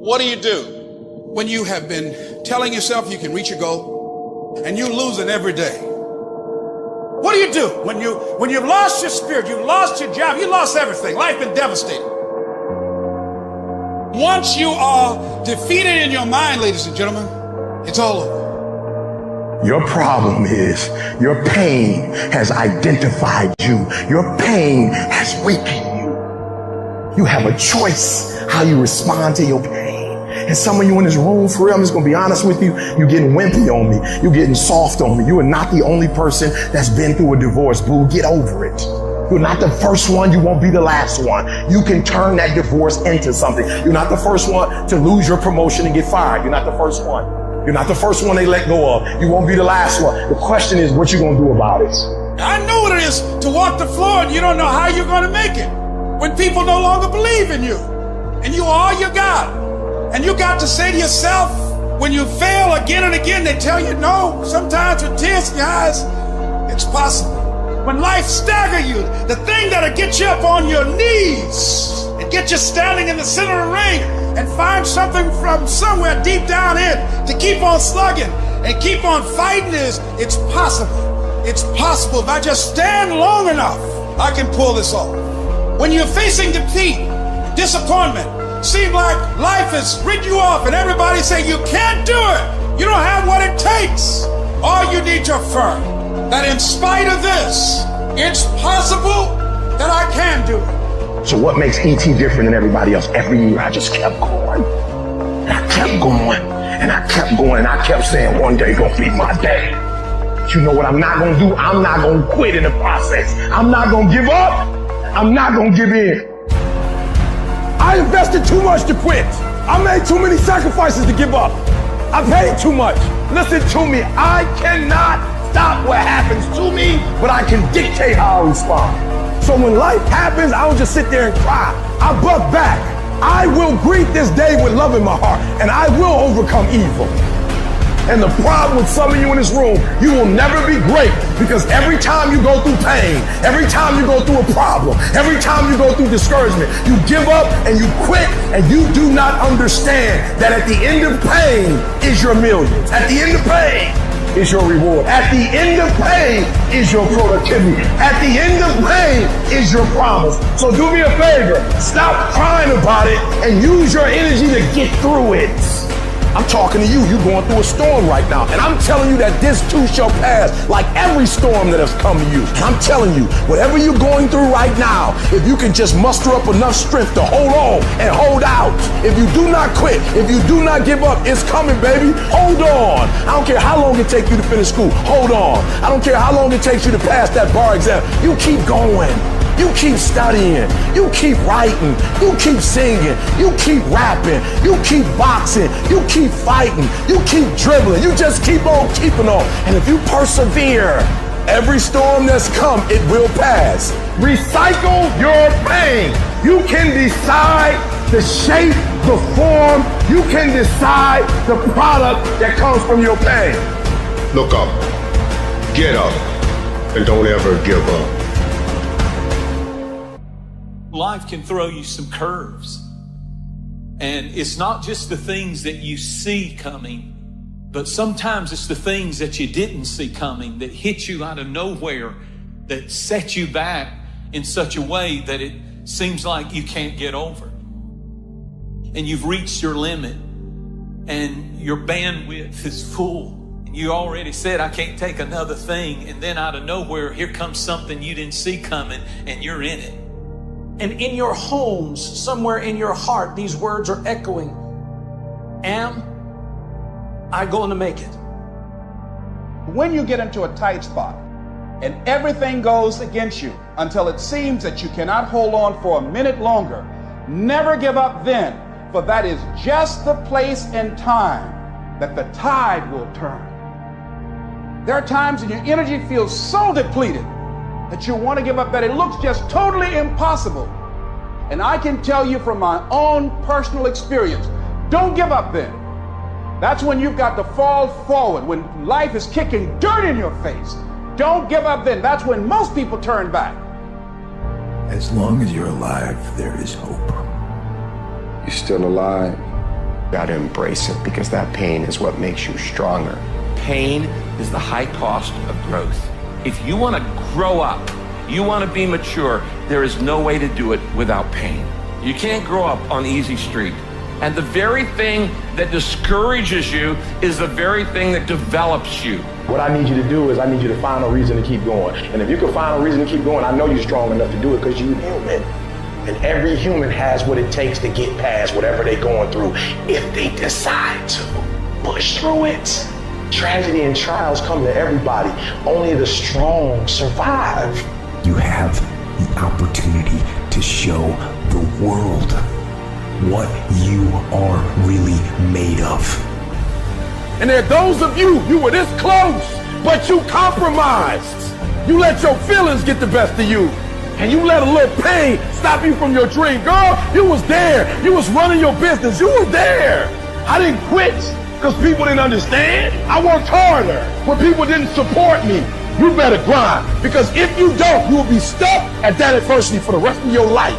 What do you do when you have been telling yourself you can reach your goal and you're losing every day? What do you do when you've lost your spirit, you've lost your job, you lost everything, life been devastating? Once you are defeated in your mind, ladies and gentlemen, it's all over. Your problem is your pain has identified you. Your pain has weakened you. You have a choice how you respond to your pain. And some of you in this room, for real, I'm just going to be honest with you, you're getting wimpy on me. You're getting soft on me. You are not the only person that's been through a divorce, boo. Get over it. You're not the first one. You won't be the last one. You can turn that divorce into something. You're not the first one to lose your promotion and get fired. You're not the first one. You're not the first one they let go of. You won't be the last one. The question is what you going to do about it. I know what it is to walk the floor and you don't know how you're going to make it. When people no longer believe in you and you are all you got. And you got to say to yourself, when you fail again and again, they tell you no, sometimes with tears in your eyes, it's possible. When life stagger you, the thing that'll get you up on your knees and get you standing in the center of the ring and find something from somewhere deep down in to keep on slugging and keep on fighting is, it's possible. It's possible. If I just stand long enough, I can pull this off. When you're facing defeat, disappointment, seem like life has written you off and everybody say you can't do it. You don't have what it takes. All you need to affirm that in spite of this, it's possible that I can do it. So what makes E.T. different than everybody else? Every year I just kept going. And I kept going. And I kept going. And I kept saying one day gonna be my day. But you know what I'm not gonna do? I'm not gonna quit in the process. I'm not gonna give up. I'm not gonna give in. I invested too much to quit. I made too many sacrifices to give up. I paid too much. Listen to me. I cannot stop what happens to me, but I can dictate how I respond. So when life happens, I don't just sit there and cry. I buck back. I will greet this day with love in my heart, and I will overcome evil. And the problem with some of you in this room, you will never be great because every time you go through pain, every time you go through a problem, every time you go through discouragement, you give up and you quit and you do not understand that at the end of pain is your millions. At the end of pain is your reward. At the end of pain is your productivity. At the end of pain is your promise. So do me a favor, stop crying about it and use your energy to get through it. I'm talking to you. You're going through a storm right now. And I'm telling you that this too shall pass, like every storm that has come to you. And I'm telling you, whatever you're going through right now, if you can just muster up enough strength to hold on and hold out, if you do not quit, if you do not give up, it's coming, baby. Hold on. I don't care how long it takes you to finish school. Hold on. I don't care how long it takes you to pass that bar exam. You keep going. You keep studying, you keep writing, you keep singing, you keep rapping, you keep boxing, you keep fighting, you keep dribbling, you just keep on keeping on. And if you persevere, every storm that's come, it will pass. Recycle your pain. You can decide the shape, the form, you can decide the product that comes from your pain. Look up, get up, and don't ever give up. Life can throw you some curves. And it's not just the things that you see coming, but sometimes it's the things that you didn't see coming that hit you out of nowhere, that set you back in such a way that it seems like you can't get over. And you've reached your limit and your bandwidth is full. And you already said, I can't take another thing. And then out of nowhere, here comes something you didn't see coming and you're in it. And in your homes, somewhere in your heart, these words are echoing. Am I going to make it? When you get into a tight spot and everything goes against you until it seems that you cannot hold on for a minute longer, never give up then, for that is just the place and time that the tide will turn. There are times when your energy feels so depleted that you want to give up, that it looks just totally impossible. And I can tell you from my own personal experience, don't give up then. That's when you've got to fall forward, when life is kicking dirt in your face. Don't give up then. That's when most people turn back. As long as you're alive, there is hope. You're still alive. got to embrace it, because that pain is what makes you stronger. Pain is the high cost of growth. If you want to grow up, you want to be mature, there is no way to do it without pain. You can't grow up on easy street. And the very thing that discourages you is the very thing that develops you. What I need you to do is I need you to find a reason to keep going. And if you can find a reason to keep going, I know you're strong enough to do it, because you're human. And every human has what it takes to get past whatever they're going through if they decide to push through it. Tragedy and trials come to everybody. Only the strong survive. You have the opportunity to show the world what you are really made of. And there are those of you were this close, but you compromised. You let your feelings get the best of you. And you let a little pain stop you from your dream. Girl, you was there. You was running your business. You was there. I didn't quit because people didn't understand. I worked harder when people didn't support me. You better grind, because if you don't, you will be stuck at that adversity for the rest of your life.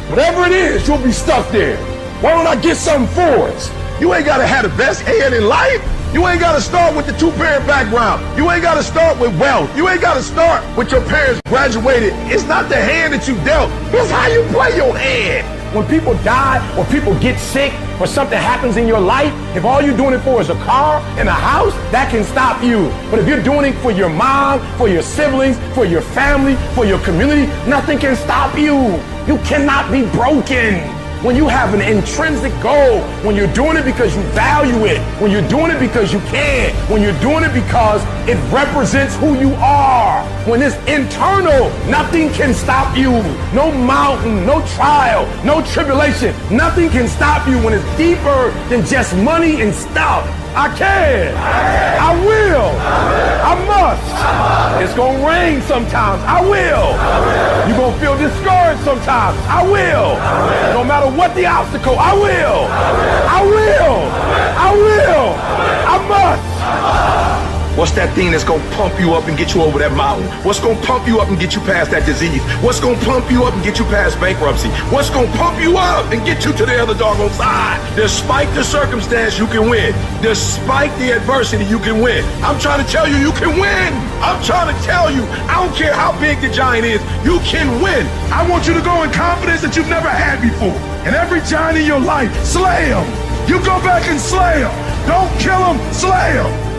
Whatever it is, you'll be stuck there. Why don't I get something for us? You ain't got to have the best head in life. You ain't got to start with the two-parent background. You ain't got to start with wealth. You ain't got to start with your parents graduated. It's not the hand that you dealt. It's how you play your hand. When people die or people get sick or something happens in your life, if all you're doing it for is a car and a house, that can stop you. But if you're doing it for your mom, for your siblings, for your family, for your community, nothing can stop you. You cannot be broken. When you have an intrinsic goal, when you're doing it because you value it, when you're doing it because you can, when you're doing it because it represents who you are, when it's internal, nothing can stop you. No mountain, no trial, no tribulation, nothing can stop you when it's deeper than just money and stuff. I can. I will. I must. It's going to rain sometimes. I will. You're going to feel discouraged sometimes. I will. No matter what the obstacle, I will. I will. I will. I must. What's that thing that's gonna pump you up and get you over that mountain? What's gonna pump you up and get you past that disease? What's gonna pump you up and get you past bankruptcy? What's gonna pump you up and get you to the other doggone side? Despite the circumstance, you can win. Despite the adversity, you can win. I'm trying to tell you, you can win. I'm trying to tell you, I don't care how big the giant is, you can win. I want you to go in confidence that you've never had before. And every giant in your life, slay him. You go back and slay him. Don't kill him, slay him.